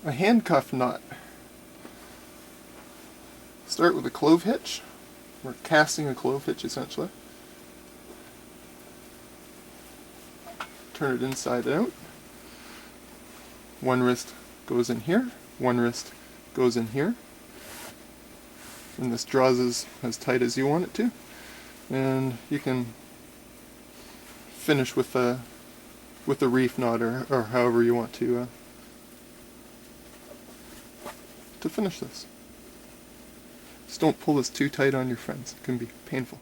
A handcuff knot. Start with a clove hitch. We're casting a clove hitch essentially. Turn it inside out. One wrist goes in here, one wrist goes in here. And this draws as tight as you want it to. And you can finish with a reef knot or however you want to finish this. Just don't pull this too tight on your friends. It can be painful.